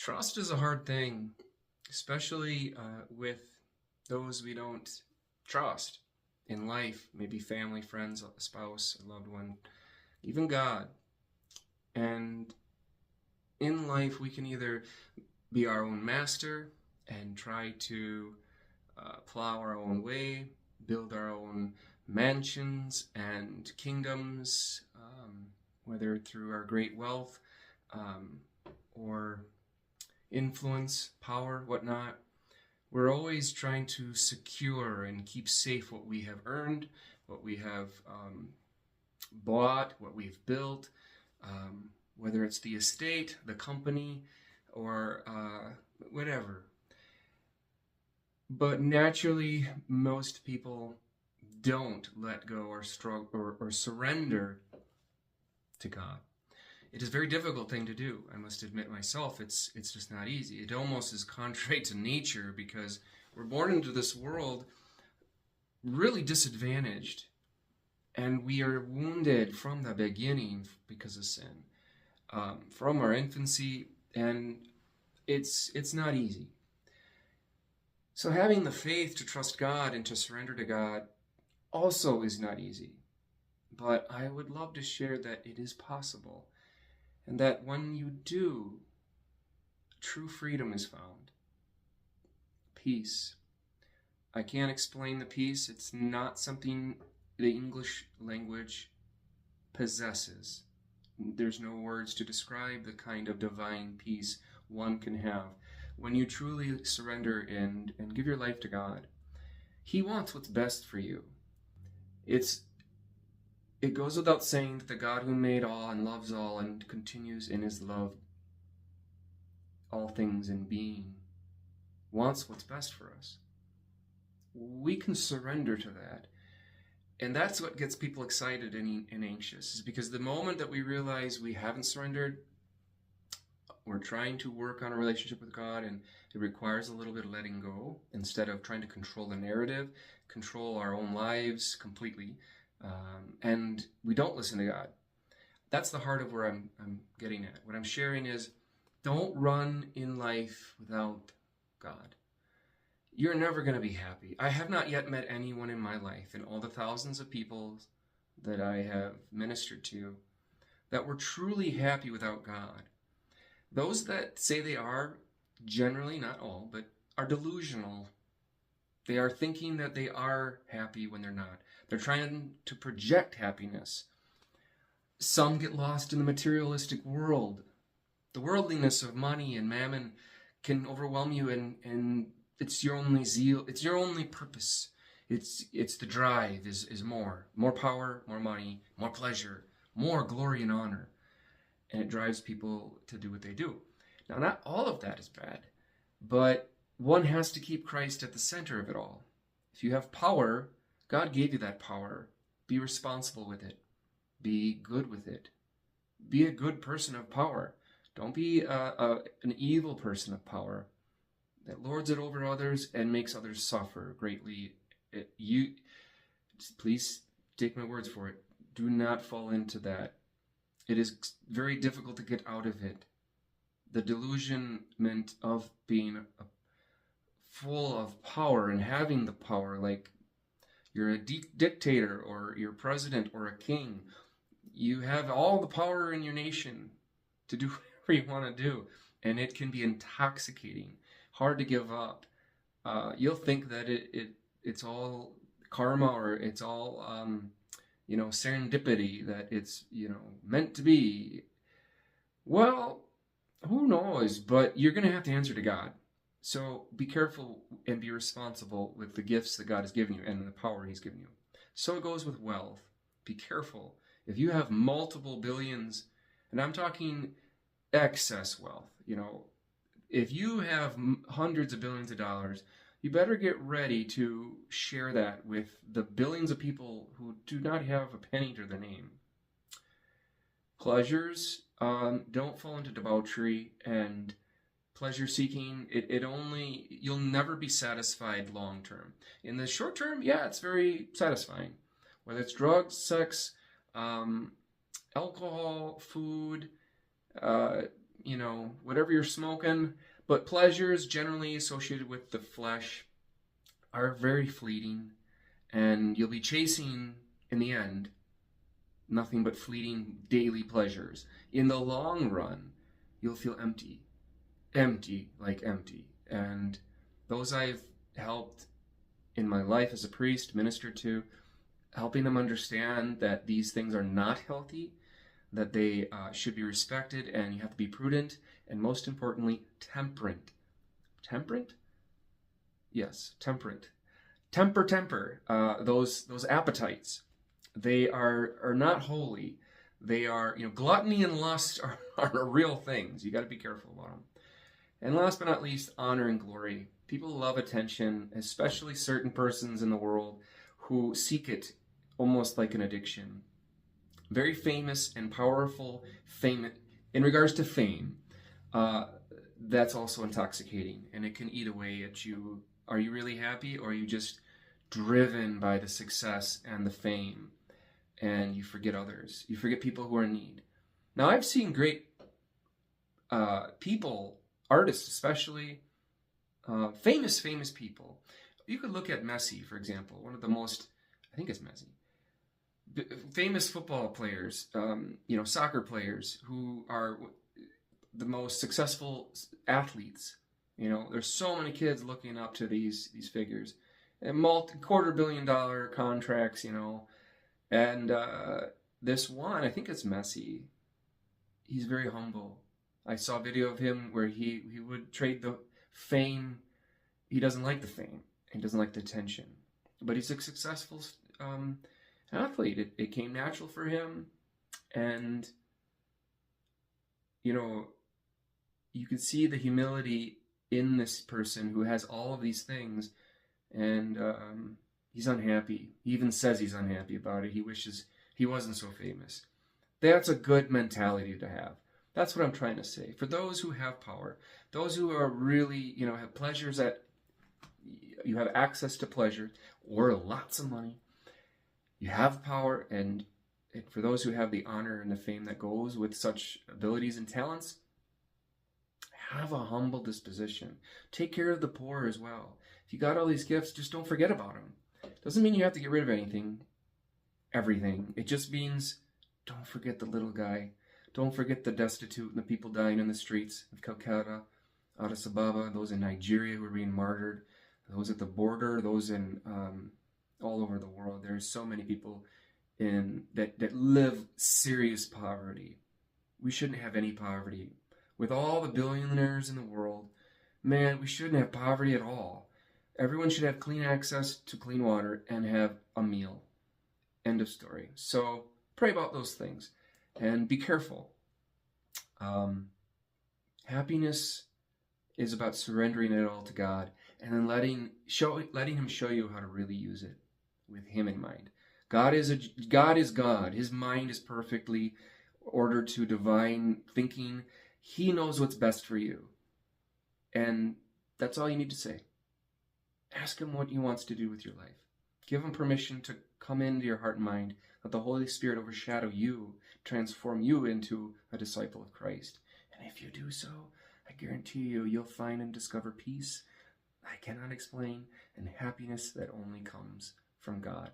Trust is a hard thing, especially with those we don't trust in life, maybe family, friends, a spouse, a loved one, even God. And in life, we can either be our own master and try to plow our own way, build our own mansions and kingdoms, whether through our great wealth or influence, power, whatnot. We're always trying to secure and keep safe what we have earned, what we have bought, what we've built, whether it's the estate, the company, or whatever. But naturally, most people don't let go or struggle or surrender to God. It is a very difficult thing to do. I must admit myself, it's just not easy. It almost is contrary to nature because we're born into this world really disadvantaged, and we are wounded from the beginning because of sin, from our infancy, and it's not easy. So having the faith to trust God and to surrender to God also is not easy. But I would love to share that it is possible. And that when you do, true freedom is found. Peace. I can't explain the peace. It's not something the English language possesses. There's no words to describe the kind of divine peace one can have when you truly surrender and give your life to God. He wants what's best for you. It goes without saying that the God who made all and loves all and continues in his love all things in being wants what's best for us. We can surrender to that. And that's what gets people excited and anxious, is because the moment that we realize we haven't surrendered, we're trying to work on a relationship with God, and it requires a little bit of letting go instead of trying to control the narrative, control our own lives completely. And we don't listen to God. That's the heart of where I'm getting at. What I'm sharing is, don't run in life without God. You're never going to be happy. I have not yet met anyone in my life, in all the thousands of people that I have ministered to, that were truly happy without God. Those that say they are, generally, not all, but are delusional. They are thinking that they are happy when they're not. They're trying to project happiness. Some get lost in the materialistic world. The worldliness of money and mammon can overwhelm you, and it's your only zeal. It's your only purpose. It's the drive is more power, more money, more pleasure, more glory and honor. And it drives people to do what they do. Now, not all of that is bad, but one has to keep Christ at the center of it all. If you have power, God gave you that power. Be responsible with it. Be good with it. Be a good person of power. Don't be an evil person of power that lords it over others and makes others suffer greatly. Please take my words for it. Do not fall into that. It is very difficult to get out of it. The delusionment of being full of power and having the power, like you're a dictator or you're president or a king. You have all the power in your nation to do whatever you want to do, and it can be intoxicating, hard to give up. You'll think that it's all karma, or it's all serendipity, that it's meant to be. Well, who knows? But you're going to have to answer to God. So be careful and be responsible with the gifts that God has given you and the power he's given you. So it goes with wealth. Be careful. If you have multiple billions, and I'm talking excess wealth, if you have hundreds of billions of dollars, you better get ready to share that with the billions of people who do not have a penny to their name. Pleasures, don't fall into debauchery and pleasure seeking. You'll never be satisfied long term. In the short term, yeah, it's very satisfying. Whether it's drugs, sex, alcohol, food, whatever you're smoking. But pleasures generally associated with the flesh are very fleeting, and you'll be chasing, in the end, nothing but fleeting daily pleasures. In the long run, you'll feel empty. Empty, like empty. And those I've helped in my life as a priest, ministered to, helping them understand that these things are not healthy, that they should be respected, and you have to be prudent, and most importantly, temperate. Temperate? Yes, temperate. Temper. Those appetites, they are not holy. They are, gluttony and lust are real things. You got to be careful about them. And last but not least, honor and glory. People love attention, especially certain persons in the world who seek it almost like an addiction. Very famous and powerful fame. In regards to fame, that's also intoxicating, and it can eat away at you. Are you really happy, or are you just driven by the success and the fame, and you forget others? You forget people who are in need. Now, I've seen great people, artists especially, famous people. You could look at Messi, for example, one of the most, I think it's Messi, famous football players, soccer players who are the most successful athletes. There's so many kids looking up to these figures, and $250 million contracts, and this one, I think it's Messi. He's very humble. I saw a video of him where he would trade the fame. He doesn't like the fame. He doesn't like the attention. But he's a successful athlete. It came natural for him. And, you can see the humility in this person who has all of these things. And he's unhappy. He even says he's unhappy about it. He wishes he wasn't so famous. That's a good mentality to have. That's what I'm trying to say. For those who have power, those who are really, have pleasures that you have access to pleasure, or lots of money, you have power, and for those who have the honor and the fame that goes with such abilities and talents, have a humble disposition. Take care of the poor as well. If you got all these gifts, just don't forget about them. Doesn't mean you have to get rid of everything. It just means don't forget the little guy. Don't forget the destitute and the people dying in the streets of Calcutta, Addis Ababa, those in Nigeria who are being martyred, those at the border, those in all over the world. There's so many people that live serious poverty. We shouldn't have any poverty. With all the billionaires in the world, man, we shouldn't have poverty at all. Everyone should have clean access to clean water and have a meal. End of story. So pray about those things. And be careful. Happiness is about surrendering it all to God, and then letting Him show you how to really use it with Him in mind. God is God. His mind is perfectly ordered to divine thinking. He knows what's best for you, and that's all you need to say. Ask Him what He wants to do with your life. Give Him permission to come into your heart and mind. Let the Holy Spirit overshadow you, transform you into a disciple of Christ. And if you do so, I guarantee you'll find and discover peace I cannot explain and happiness that only comes from God.